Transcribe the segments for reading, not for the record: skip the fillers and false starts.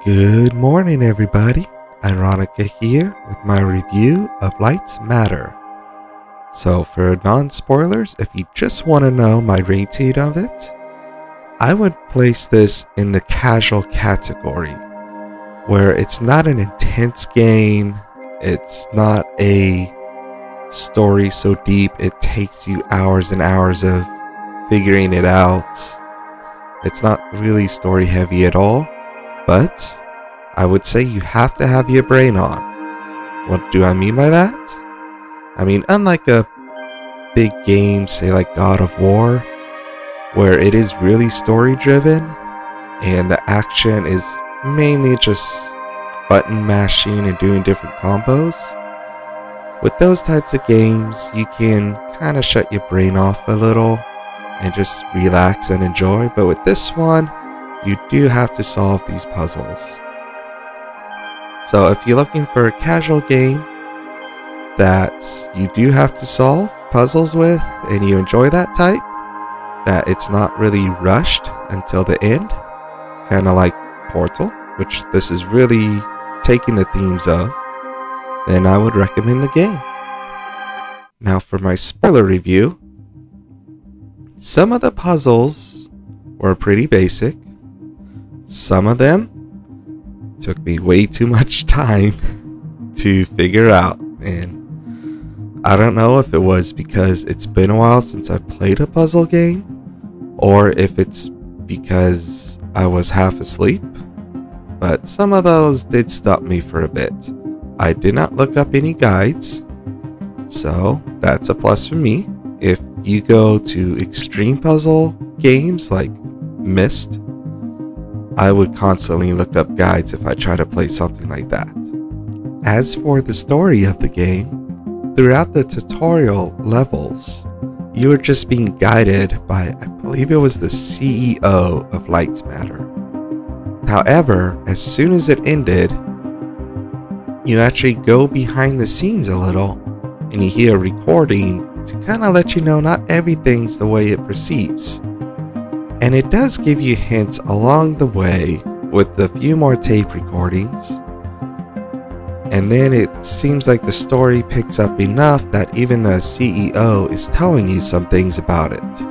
Good morning, everybody. Ironica here with my review of LightMatter. So, for non-spoilers, if you just want to know my rating of it, I would place this in the casual category, where it's not an intense game, it's not a story so deep it takes you hours and hours of figuring it out. It's not really story heavy at all. But I would say you have to have your brain on. What do I mean by that? I mean, unlike a big game, say like God of War, where it is really story driven and the action is mainly just button mashing and doing different combos. With those types of games, you can kind of shut your brain off a little and just relax and enjoy. But with this one, you do have to solve these puzzles. So if you're looking for a casual game that you do have to solve puzzles with and you enjoy that type, that it's not really rushed until the end, kind of like Portal, which this is really taking the themes of, then I would recommend the game. Now for my spoiler review, some of the puzzles were pretty basic. Some of them took me way too much time to figure out, and I don't know if it was because it's been a while since I played a puzzle game, or if it's because I was half asleep, but some of those did stop me for a bit. I did not look up any guides, so that's a plus for me. If you go to extreme puzzle games like Myst, I would constantly look up guides if I try to play something like that. As for the story of the game, throughout the tutorial levels, you were just being guided by, I believe it was the CEO of LightMatter. However, as soon as it ended, you actually go behind the scenes a little and you hear a recording to kind of let you know not everything's the way it perceives. And it does give you hints along the way with a few more tape recordings. And then it seems like the story picks up enough that even the CEO is telling you some things about it.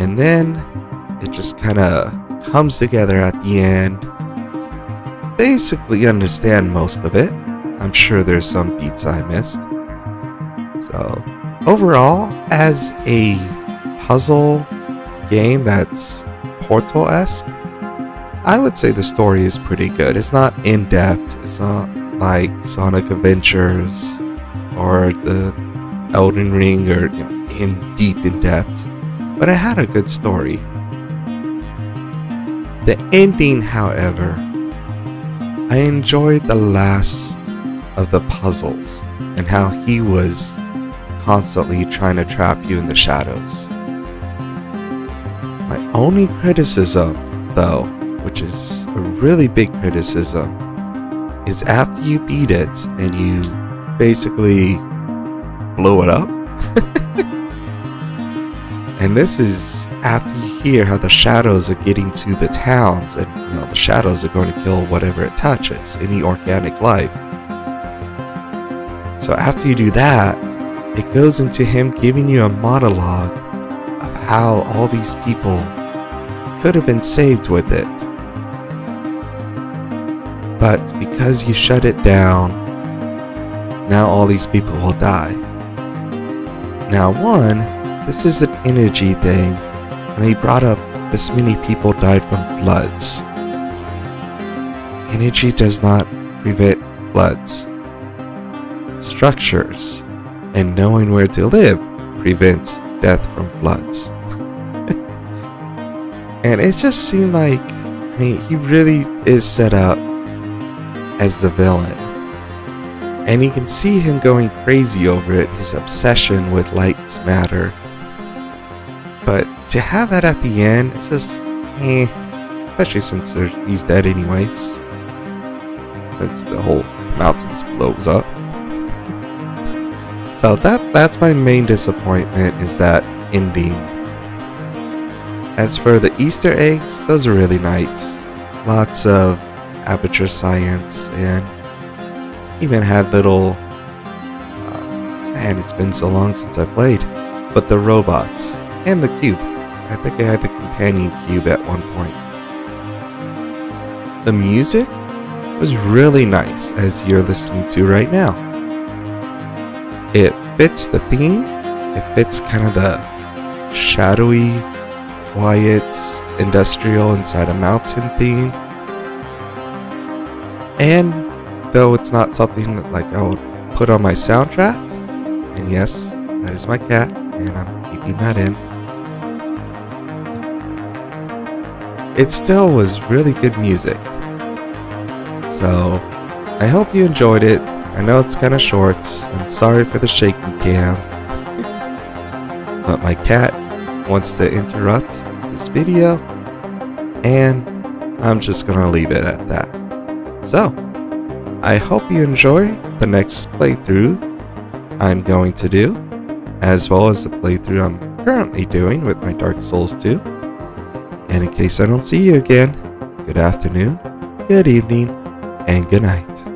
And then it just kind of comes together at the end. Basically understand most of it. I'm sure there's some beats I missed. So overall, as a puzzle game that's Portal-esque, I would say the story is pretty good. It's not in-depth. It's not like Sonic Adventures or the Elden Ring or deep in depth, but it had a good story. The ending, however, I enjoyed the last of the puzzles and how he was constantly trying to trap you in the shadows. My only criticism, though, which is a really big criticism, is after you beat it and you basically blow it up. And this is after you hear how the shadows are getting to the towns, and the shadows are going to kill whatever it touches, any organic life. So after you do that, it goes into him giving you a monologue of how all these people could have been saved with it. But because you shut it down, now all these people will die. Now one, this is an energy thing, and they brought up this many people died from floods. Energy does not prevent floods. Structures and knowing where to live prevents death from floods. And it just seemed like, he really is set up as the villain. And you can see him going crazy over it, his obsession with LightMatter. But to have that at the end, it's just, especially since he's dead anyways. Since the whole mountains blows up. So that's my main disappointment, is that ending. As for the Easter eggs, those are really nice. Lots of aperture science, and even had little... man, it's been so long since I played. But the robots, and the cube. I think I had the companion cube at one point. The music was really nice, as you're listening to right now. It fits the theme. It fits kind of the shadowy, quiet, industrial inside a mountain theme. And though it's not something like I would put on my soundtrack, and yes, that is my cat, and I'm keeping that in, it still was really good music. So, I hope you enjoyed it. I know it's kind of short. I'm sorry for the shaky cam. But my cat wants to interrupt this video, and I'm just gonna leave it at that. So, I hope you enjoy the next playthrough I'm going to do, as well as the playthrough I'm currently doing with my Dark Souls 2. And in case I don't see you again, good afternoon, good evening, and good night.